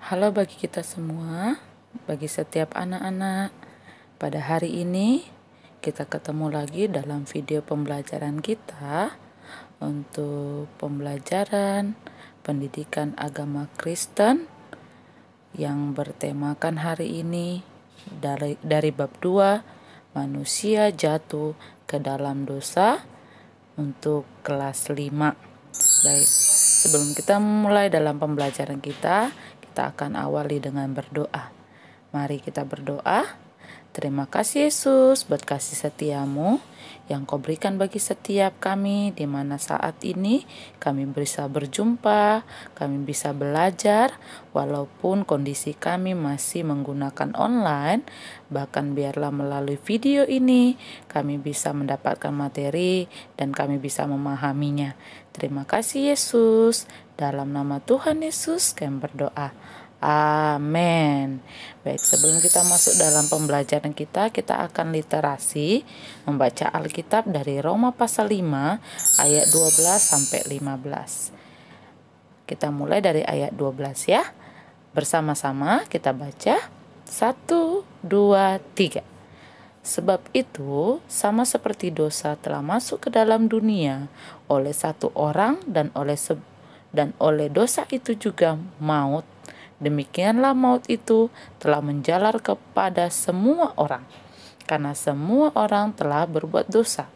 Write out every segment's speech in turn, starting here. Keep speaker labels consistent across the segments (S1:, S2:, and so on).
S1: Halo bagi kita semua, bagi setiap anak-anak. Pada hari ini kita ketemu lagi dalam video pembelajaran kita untuk pembelajaran pendidikan agama Kristen yang bertemakan hari ini dari bab 2, manusia jatuh ke dalam dosa, untuk kelas 5. Baik, sebelum kita mulai dalam pembelajaran kita akan awali dengan berdoa. Mari kita berdoa. Terima kasih Yesus buat kasih setiamu yang kau berikan bagi setiap kami, di mana saat ini kami bisa berjumpa, kami bisa belajar, walaupun kondisi kami masih menggunakan online. Bahkan biarlah melalui video ini kami bisa mendapatkan materi dan kami bisa memahaminya. Terima kasih Yesus. Dalam nama Tuhan Yesus kami berdoa. Amin. Baik, sebelum kita masuk dalam pembelajaran kita akan literasi membaca Alkitab dari Roma pasal 5 ayat 12 sampai 15. Kita mulai dari ayat 12 ya. Bersama-sama kita baca. 1, 2, 3. Sebab itu, sama seperti dosa telah masuk ke dalam dunia oleh satu orang dan oleh dosa itu juga maut. Demikianlah maut itu telah menjalar kepada semua orang, karena semua orang telah berbuat dosa.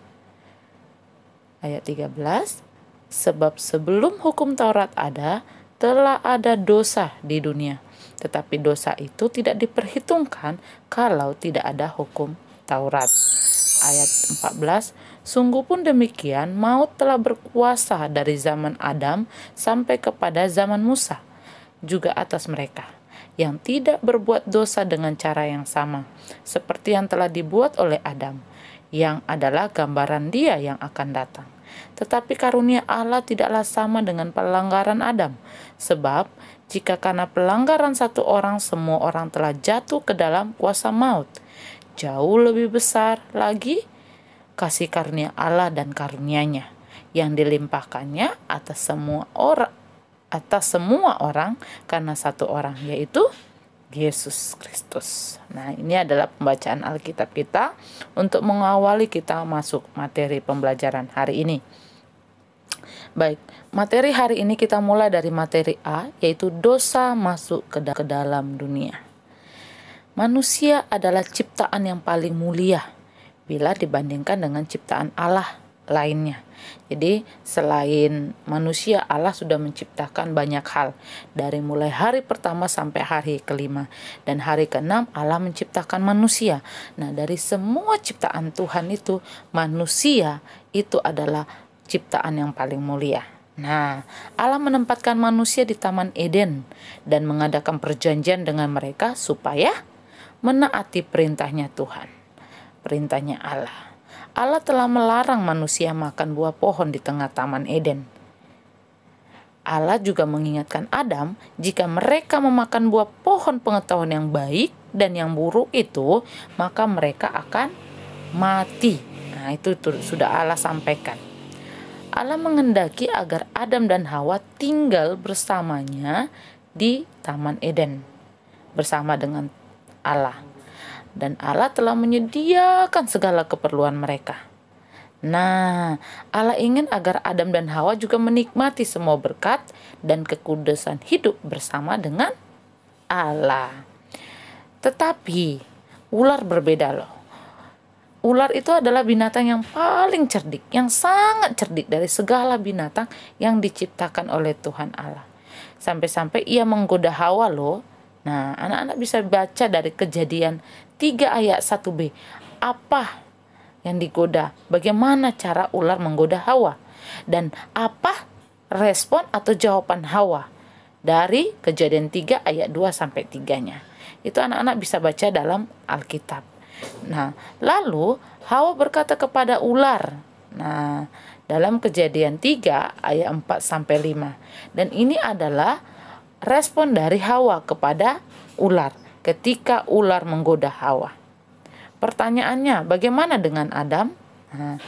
S1: Ayat 13, sebab sebelum hukum Taurat ada, telah ada dosa di dunia. Tetapi dosa itu tidak diperhitungkan kalau tidak ada hukum Taurat. Ayat 14, sungguh pun demikian maut telah berkuasa dari zaman Adam sampai kepada zaman Musa, juga atas mereka yang tidak berbuat dosa dengan cara yang sama, seperti yang telah dibuat oleh Adam, yang adalah gambaran Dia yang akan datang. Tetapi karunia Allah tidaklah sama dengan pelanggaran Adam, sebab jika karena pelanggaran satu orang semua orang telah jatuh ke dalam kuasa maut, jauh lebih besar lagi kasih karunia Allah dan karunia-Nya yang dilimpahkannya atas semua orang karena satu orang, yaitu Yesus Kristus. Nah, ini adalah pembacaan Alkitab kita untuk mengawali kita masuk materi pembelajaran hari ini. Baik, materi hari ini kita mulai dari materi A, yaitu dosa masuk ke dalam dunia. Manusia adalah ciptaan yang paling mulia bila dibandingkan dengan ciptaan Allah lainnya. Jadi selain manusia, Allah sudah menciptakan banyak hal, dari mulai hari pertama sampai hari kelima, dan hari keenam Allah menciptakan manusia. Nah, dari semua ciptaan Tuhan itu, manusia itu adalah ciptaan yang paling mulia. Nah, Allah menempatkan manusia di Taman Eden dan mengadakan perjanjian dengan mereka supaya menaati perintahnya Tuhan, perintahnya Allah. Allah telah melarang manusia makan buah pohon di tengah Taman Eden. Allah juga mengingatkan Adam, jika mereka memakan buah pohon pengetahuan yang baik dan yang buruk itu, maka mereka akan mati. Nah, itu sudah Allah sampaikan. Allah menghendaki agar Adam dan Hawa tinggal bersamanya di Taman Eden bersama dengan Allah. Dan Allah telah menyediakan segala keperluan mereka. Nah, Allah ingin agar Adam dan Hawa juga menikmati semua berkat dan kekudusan hidup bersama dengan Allah. Tetapi ular berbeda loh. Ular itu adalah binatang yang paling cerdik, yang sangat cerdik dari segala binatang yang diciptakan oleh Tuhan Allah. Sampai-sampai ia menggoda Hawa loh. Nah, anak-anak bisa baca dari Kejadian 3 ayat 1b. Apa yang digoda? Bagaimana cara ular menggoda Hawa? Dan apa respon atau jawaban Hawa dari Kejadian 3 ayat 2 sampai 3-nya. Itu anak-anak bisa baca dalam Alkitab. Nah, lalu Hawa berkata kepada ular. Nah, dalam Kejadian 3 ayat 4 sampai 5. Dan ini adalah respon dari Hawa kepada ular ketika ular menggoda Hawa. Pertanyaannya, bagaimana dengan Adam? Nah,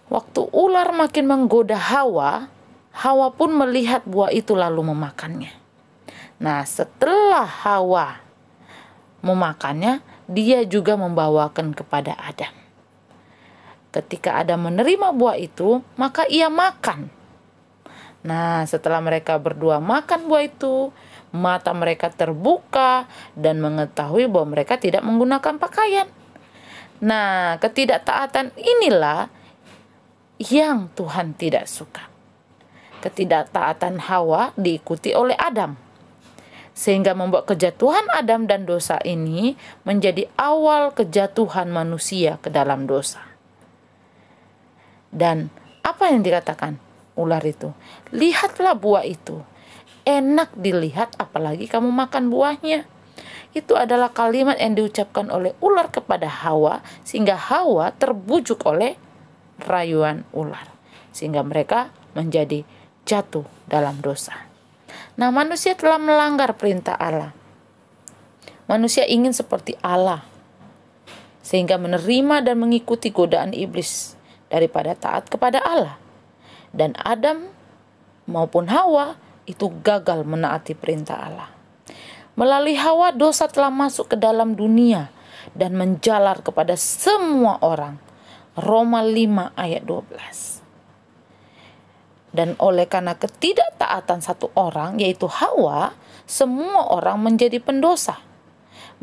S1: waktu ular makin menggoda Hawa, Hawa pun melihat buah itu lalu memakannya. Nah, setelah Hawa memakannya, dia juga membawakan kepada Adam. Ketika Adam menerima buah itu, maka ia makan. Nah, setelah mereka berdua makan buah itu, mata mereka terbuka dan mengetahui bahwa mereka tidak menggunakan pakaian. Nah, ketidaktaatan inilah yang Tuhan tidak suka. Ketidaktaatan Hawa diikuti oleh Adam, sehingga membuat kejatuhan Adam dan dosa ini menjadi awal kejatuhan manusia ke dalam dosa. Dan apa yang dikatakan ular itu? Lihatlah buah itu, enak dilihat apalagi kamu makan buahnya. Itu adalah kalimat yang diucapkan oleh ular kepada Hawa, sehingga Hawa terbujuk oleh rayuan ular, sehingga mereka menjadi jatuh dalam dosa. Nah, manusia telah melanggar perintah Allah. Manusia ingin seperti Allah, sehingga menerima dan mengikuti godaan iblis daripada taat kepada Allah. Dan Adam maupun Hawa itu gagal menaati perintah Allah. Melalui Hawa, dosa telah masuk ke dalam dunia dan menjalar kepada semua orang. Roma 5 ayat 12. Dan oleh karena ketidaktaatan satu orang, yaitu Hawa, semua orang menjadi pendosa.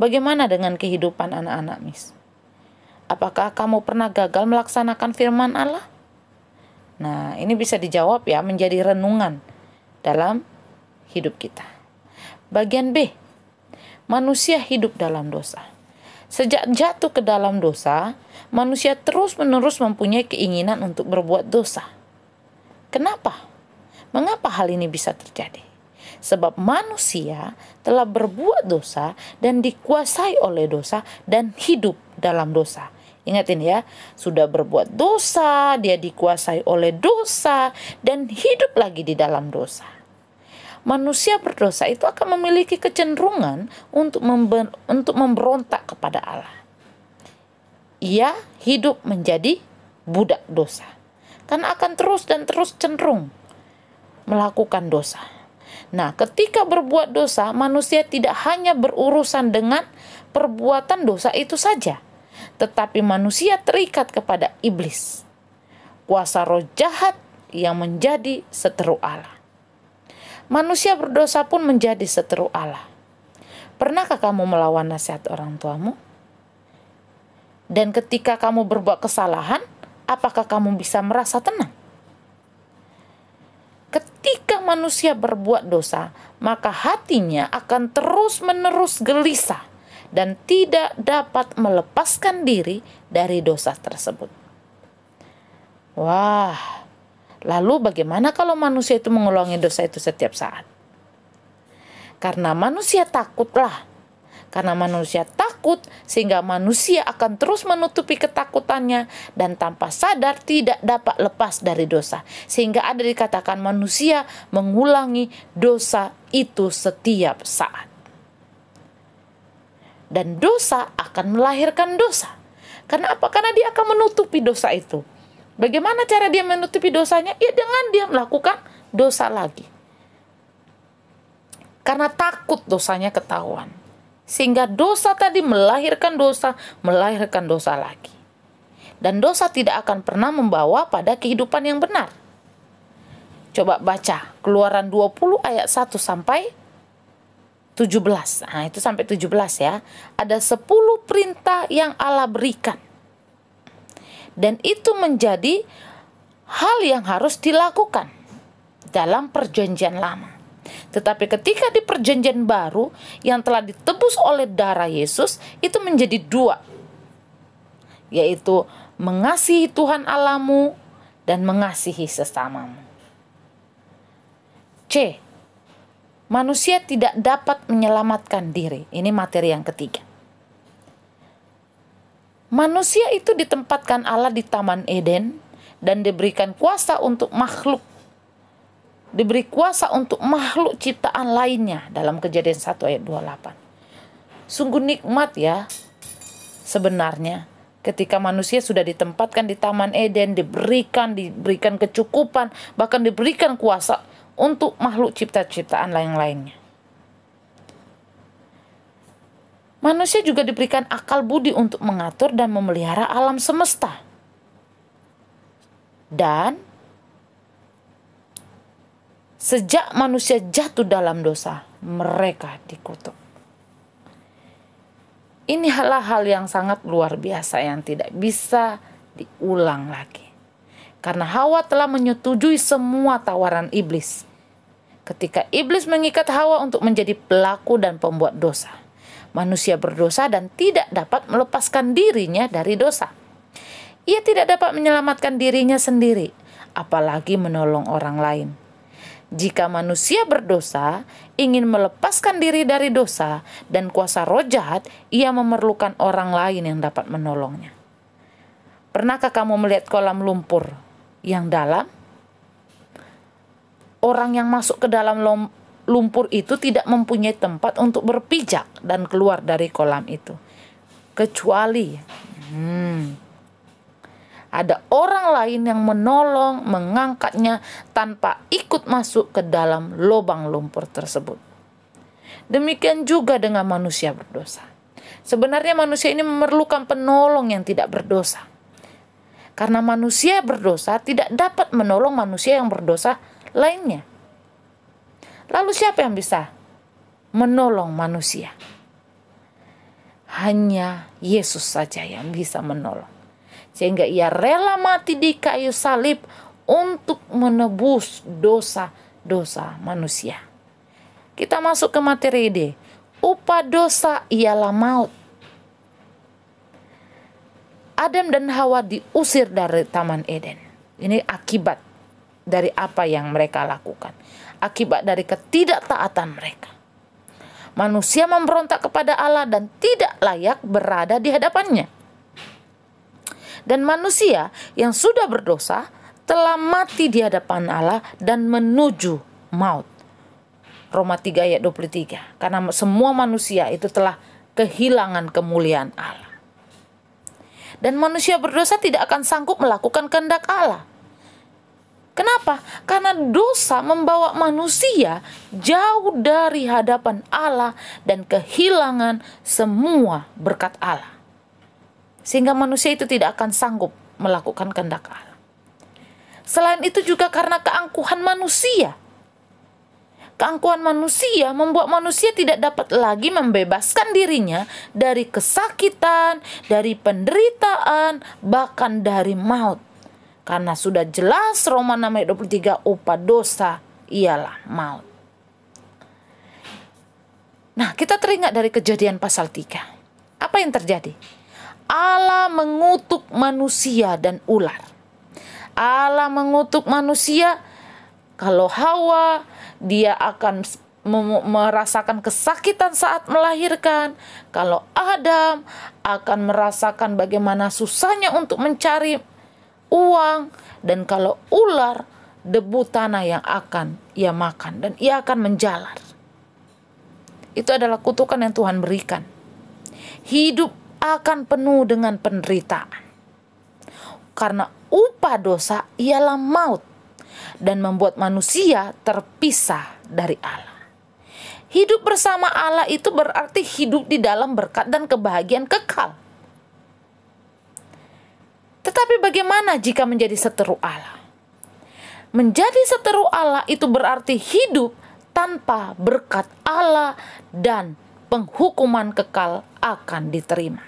S1: Bagaimana dengan kehidupan anak-anak, Miss? Apakah kamu pernah gagal melaksanakan firman Allah? Nah, ini bisa dijawab ya, menjadi renungan dalam hidup kita. Bagian B, manusia hidup dalam dosa. Sejak jatuh ke dalam dosa, manusia terus-menerus mempunyai keinginan untuk berbuat dosa. Kenapa? Mengapa hal ini bisa terjadi? Sebab manusia telah berbuat dosa dan dikuasai oleh dosa dan hidup dalam dosa. Ingatin ya, sudah berbuat dosa, dia dikuasai oleh dosa dan hidup lagi di dalam dosa. Manusia berdosa itu akan memiliki kecenderungan untuk memberontak kepada Allah. Ia hidup menjadi budak dosa, karena akan terus dan terus cenderung melakukan dosa. Nah, ketika berbuat dosa, manusia tidak hanya berurusan dengan perbuatan dosa itu saja, tetapi manusia terikat kepada iblis, kuasa roh jahat yang menjadi seteru Allah. Manusia berdosa pun menjadi seteru Allah. Pernahkah kamu melawan nasihat orang tuamu? Dan ketika kamu berbuat kesalahan, apakah kamu bisa merasa tenang? Ketika manusia berbuat dosa, maka hatinya akan terus-menerus gelisah dan tidak dapat melepaskan diri dari dosa tersebut. Wah, lalu bagaimana kalau manusia itu mengulangi dosa itu setiap saat? Karena manusia takutlah. Karena manusia takut, sehingga manusia akan terus menutupi ketakutannya dan tanpa sadar tidak dapat lepas dari dosa. Sehingga ada dikatakan manusia mengulangi dosa itu setiap saat. Dan dosa akan melahirkan dosa. Karena apa? Karena dia akan menutupi dosa itu. Bagaimana cara dia menutupi dosanya? Ya dengan dia melakukan dosa lagi. Karena takut dosanya ketahuan. Sehingga dosa tadi melahirkan dosa lagi. Dan dosa tidak akan pernah membawa pada kehidupan yang benar. Coba baca Keluaran 20 ayat 1 sampai 17. Nah, itu sampai 17 ya. Ada 10 perintah yang Allah berikan. Dan itu menjadi hal yang harus dilakukan dalam perjanjian lama. Tetapi ketika di perjanjian baru yang telah ditebus oleh darah Yesus, itu menjadi 2. Yaitu mengasihi Tuhan Allahmu dan mengasihi sesamamu. C. Manusia tidak dapat menyelamatkan diri. Ini materi yang ketiga. Manusia itu ditempatkan Allah di Taman Eden dan diberikan kuasa untuk makhluk. Diberi kuasa untuk makhluk ciptaan lainnya dalam Kejadian 1 ayat 28. Sungguh nikmat ya sebenarnya ketika manusia sudah ditempatkan di Taman Eden, diberikan kecukupan, bahkan diberikan kuasa untuk makhluk ciptaan lain-lainnya. Manusia juga diberikan akal budi untuk mengatur dan memelihara alam semesta. Dan sejak manusia jatuh dalam dosa, mereka dikutuk. Ini hal-hal yang sangat luar biasa yang tidak bisa diulang lagi. Karena Hawa telah menyetujui semua tawaran iblis. Ketika iblis mengikat Hawa untuk menjadi pelaku dan pembuat dosa, manusia berdosa dan tidak dapat melepaskan dirinya dari dosa. Ia tidak dapat menyelamatkan dirinya sendiri, apalagi menolong orang lain. Jika manusia berdosa, ingin melepaskan diri dari dosa dan kuasa roh jahat, ia memerlukan orang lain yang dapat menolongnya. Pernahkah kamu melihat kolam lumpur yang dalam? Orang yang masuk ke dalam lumpur itu tidak mempunyai tempat untuk berpijak dan keluar dari kolam itu. Kecuali ada orang lain yang menolong mengangkatnya tanpa ikut masuk ke dalam lubang lumpur tersebut. Demikian juga dengan manusia berdosa. Sebenarnya manusia ini memerlukan penolong yang tidak berdosa. Karena manusia berdosa tidak dapat menolong manusia yang berdosa lainnya. Lalu siapa yang bisa menolong manusia? Hanya Yesus saja yang bisa menolong. Sehingga ia rela mati di kayu salib untuk menebus dosa-dosa manusia. Kita masuk ke materi ide. Upah dosa ialah maut. Adam dan Hawa diusir dari Taman Eden. Ini akibat dari apa yang mereka lakukan. Akibat dari ketidaktaatan mereka. Manusia memberontak kepada Allah dan tidak layak berada di hadapannya. Dan manusia yang sudah berdosa telah mati di hadapan Allah dan menuju maut. Roma 3 ayat 23. Karena semua manusia itu telah kehilangan kemuliaan Allah. Dan manusia berdosa tidak akan sanggup melakukan kehendak Allah. Kenapa? Karena dosa membawa manusia jauh dari hadapan Allah dan kehilangan semua berkat Allah. Sehingga manusia itu tidak akan sanggup melakukan kehendak Allah. Selain itu juga karena keangkuhan manusia. Keangkuhan manusia membuat manusia tidak dapat lagi membebaskan dirinya dari kesakitan, dari penderitaan, bahkan dari maut. Karena sudah jelas Roma 6 ayat 23, upah dosa ialah maut. Nah, kita teringat dari Kejadian pasal 3. Apa yang terjadi? Allah mengutuk manusia dan ular. Allah mengutuk manusia kalau Hawa, dia akan merasakan kesakitan saat melahirkan. Kalau Adam akan merasakan bagaimana susahnya untuk mencari uang. Dan kalau ular, debu tanah yang akan ia makan. Dan ia akan menjalar. Itu adalah kutukan yang Tuhan berikan. Hidup akan penuh dengan penderitaan. Karena upah dosa ialah maut. Dan membuat manusia terpisah dari Allah. Hidup bersama Allah itu berarti hidup di dalam berkat dan kebahagiaan kekal. Tetapi bagaimana jika menjadi seteru Allah? Menjadi seteru Allah itu berarti hidup tanpa berkat Allah dan penghukuman kekal akan diterima.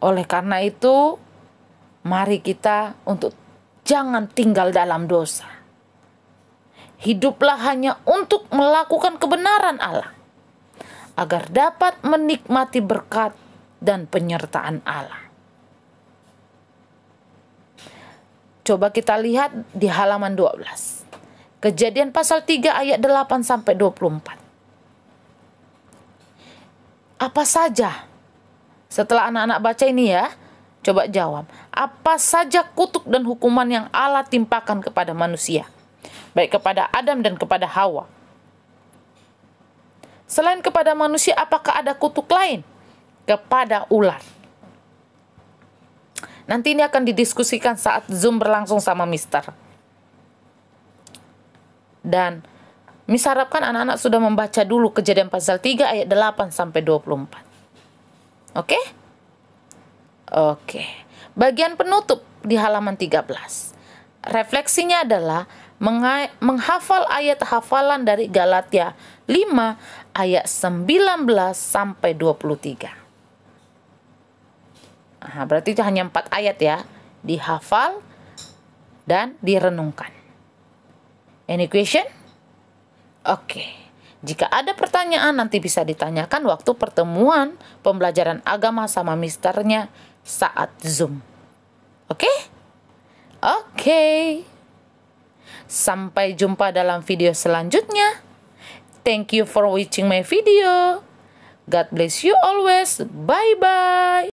S1: Oleh karena itu, mari kita untuk jangan tinggal dalam dosa. Hiduplah hanya untuk melakukan kebenaran Allah, agar dapat menikmati berkat dan penyertaan Allah. Coba kita lihat di halaman 12. Kejadian pasal 3 ayat 8 sampai 24. Apa saja? Setelah anak-anak baca ini ya, coba jawab. Apa saja kutuk dan hukuman yang Allah timpakan kepada manusia? Baik kepada Adam dan kepada Hawa. Selain kepada manusia, apakah ada kutuk lain? Kepada ular. Nanti ini akan didiskusikan saat Zoom berlangsung sama Mister. Dan Miss harapkan anak-anak sudah membaca dulu Kejadian pasal 3 ayat 8 sampai 24. Oke? Oke. Bagian penutup di halaman 13. Refleksinya adalah menghafal ayat hafalan dari Galatia 5 ayat 19 sampai 23. Nah, berarti itu hanya 4 ayat ya. Dihafal dan direnungkan. Any question? Oke. Jika ada pertanyaan nanti bisa ditanyakan waktu pertemuan pembelajaran agama sama misternya saat Zoom. Oke? Oke. Sampai jumpa dalam video selanjutnya. Thank you for watching my video. God bless you always. Bye-bye.